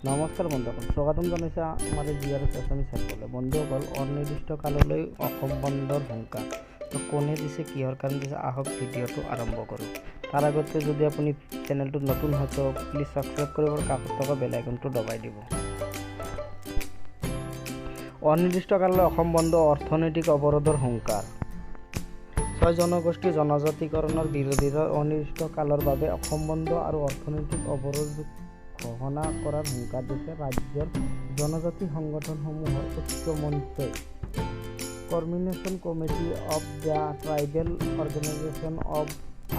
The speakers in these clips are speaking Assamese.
নমস্কাৰ বন্ধুসকল, স্বাগতম জনাইছে আমাৰ জিআৰএছ আছামিজ চেনেললৈ। বন্ধুসকল, অনিৰ্দিষ্ট কাললৈ অসম বন্ধৰ হুংকাৰ তো কোনে দিছে, কিহৰ কাৰণে দিছে, আহক ভিডিঅ'টো আৰম্ভ কৰোঁ। তাৰ আগতে যদি আপুনি চেনেলটোত নতুন হয় তো প্লিজ ছাবস্ক্ৰাইব কৰিব আৰু কাষত থকা বেল আইকনটো দবাই দিব। অনিৰ্দিষ্ট কাললৈ অসম বন্ধ, অৰ্থনৈতিক অৱৰোধৰ হুংকাৰ। ৬ জনগোষ্ঠী জনজাতিকৰণৰ বিৰোধিতা অনিৰ্দিষ্ট কালৰ বাবে অসম বন্ধ আৰু অৰ্থনৈতিক অৱৰোধ ঘোষণা কৰাৰ হুংকাৰ দিছে ৰাজ্যৰ জনজাতি সংগঠনসমূহৰ উচ্চ মঞ্চই। Coordination committee of the tribal organisation of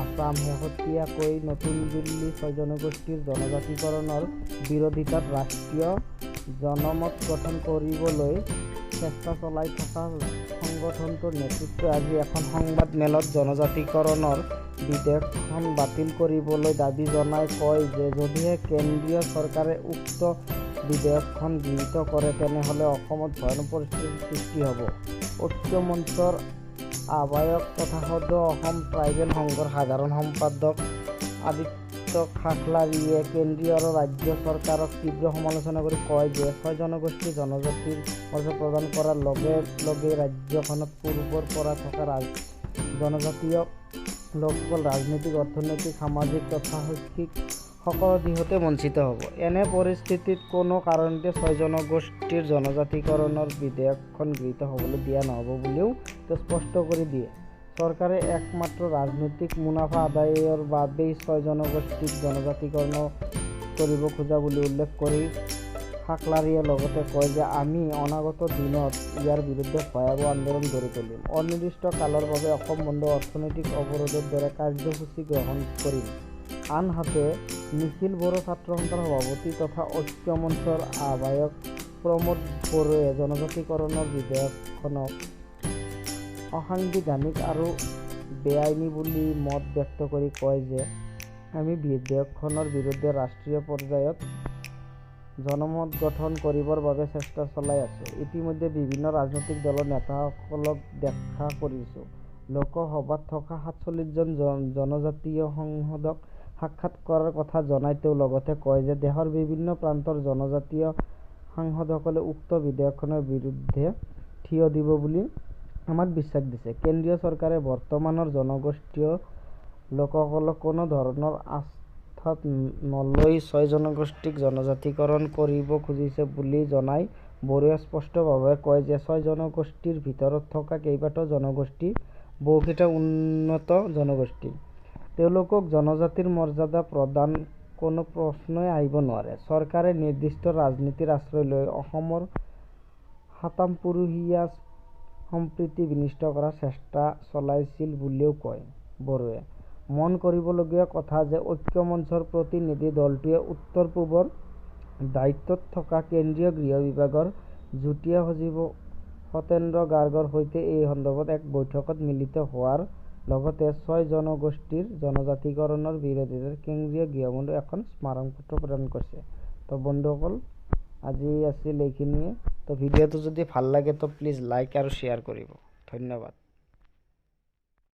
Assam শেহতীয়াকৈ নতুন দিল্লী ৬ জনগোষ্ঠীৰ জনজাতিকৰণৰ বিৰোধিতাত ৰাষ্ট্ৰীয় জনমত গঠন কৰিবলৈ চেষ্টা চলাই থকা সংগঠনটোৰ নেতৃত্বই আজি এখন সংবাদ মেলত জনজাতিকৰণৰ বিধেয়কখন বাতিল কৰিবলৈ দাবী জনাই কয় যে যদিহে কেন্দ্ৰীয় চৰকাৰে উক্ত বিধেয়কখন গৃহীত কৰে তেনেহ'লে অসমত ভয়ানক পৰিস্থিতিৰ সৃষ্টি হ'ব। ঐক্য মঞ্চৰ আহ্বায়ক তথা সদৌ অসম ট্ৰাইবেল সংঘৰ সাধাৰণ সম্পাদক আদিত্য খাখলাৰীয়ে কেন্দ্ৰীয় আৰু ৰাজ্য চৰকাৰক তীব্ৰ সমালোচনা কৰি কয় যে ৬ জনগোষ্ঠী জনজাতিৰ মৰ্যাদা প্ৰদান কৰাৰ লগে লগে ৰাজ্যখনত পূৰ্বৰ পৰা থকা জনজাতীয় লোকসকল ৰাজনৈতিক, অৰ্থনৈতিক, সামাজিক তথা শৈক্ষিক সকলো দিশতে বঞ্চিত হ'ব। এনে পৰিস্থিতিত কোনো কাৰণতে ৬ জনগোষ্ঠীৰ জনজাতিকৰণৰ বিধেয়কখন গৃহীত হ'বলৈ দিয়া নহ'ব বুলিও স্পষ্ট কৰি দিয়ে। চৰকাৰে একমাত্ৰ ৰাজনৈতিক মুনাফা আদায়ৰ বাবেই ৬ জনগোষ্ঠীক জনজাতিকৰণ কৰিব খোজা বুলি উল্লেখ কৰি খাখলাৰীয়ে লগতে কয় যে আমি অনাগত দিনত ইয়াৰ বিৰুদ্ধে ভয়াৱহ আন্দোলন গঢ়ি তুলিম। অনিৰ্দিষ্ট কালৰ বাবে অসম বন্ধ, অৰ্থনৈতিক অৱৰোধৰ দৰে কাৰ্যসূচী গ্ৰহণ কৰিম। আনহাতে নিখিল বড়ো ছাত্ৰ সন্থাৰ সভাপতি তথা ঐক্য মঞ্চৰ আহ্বায়ক প্ৰমোদ বড়োৱে জনজাতিকৰণৰ বিধেয়কখনক অসাংবিধানিক আৰু বেআইনী বুলি মত ব্যক্ত কৰি কয় যে আমি বিধেয়কখনৰ বিৰুদ্ধে ৰাষ্ট্ৰীয় পৰ্যায়ত জনমত গঠন কৰিবৰ বাবে চেষ্টা চলাই আছোঁ। ইতিমধ্যে বিভিন্ন ৰাজনৈতিক দলৰ নেতাসকলক দেখা কৰিছোঁ। লোকসভাত থকা ৪৭জন জনজাতীয় সাংসদক সাক্ষাৎ কৰাৰ কথা জনাই তেওঁ লগতে কয় যে দেশৰ বিভিন্ন প্ৰান্তৰ জনজাতীয় সাংসদসকলে উক্ত বিধেয়কখনৰ বিৰুদ্ধে থিয় দিব বুলি আমাক বিশ্বাস দিছে। কেন্দ্ৰীয় চৰকাৰে বৰ্তমানৰ জনগোষ্ঠীয় লোকসকলক কোনো ধৰণৰ আস্থাত নলৈ ৬ জনগোষ্ঠীক জনজাতিকৰণ কৰিব খুজিছে বুলি জনাই বড়োৱে স্পষ্টভাৱে কয় যে ৬ জনগোষ্ঠীৰ ভিতৰত থকা কেইবাটাও জনগোষ্ঠী বহুকেইটা উন্নত জনগোষ্ঠী। তেওঁলোকক জনজাতিৰ মৰ্যাদা প্ৰদান কোনো প্ৰশ্নই আহিব নোৱাৰে। চৰকাৰে নিৰ্দিষ্ট ৰাজনীতিৰ আশ্ৰয় লৈ অসমৰ সাতামপুৰুষীয়া সম্প্ৰীতি বিনষ্ট কৰাৰ চেষ্টা চলাইছিল বুলিও কয় বড়োৱে। মন কৰিবলগীয়া কথা যে ঐক্য মঞ্চৰ প্ৰতিনিধি দলটোৱে উত্তৰ-পূবৰ দায়িত্বত থকা কেন্দ্ৰীয় গৃহ বিভাগৰ যুটীয়া সচিব সত্যেন্দ্ৰ গাৰ্গৰ সৈতে এই সন্দৰ্ভত এক বৈঠকত মিলিত হোৱাৰ লগতে ৬ জনগোষ্ঠীৰ জনজাতিকৰণৰ বিৰোধিতাত কেন্দ্ৰীয় গৃহমন্ত্ৰীক এখন স্মাৰকপত্ৰ প্ৰদান কৰিছে। তো বন্ধুসকল, আজি আছিল এইখিনিয়ে। তো ভিডিঅ'টো যদি ভাল লাগে তো প্লিজ লাইক আৰু শ্বেয়াৰ কৰিব। ধন্যবাদ।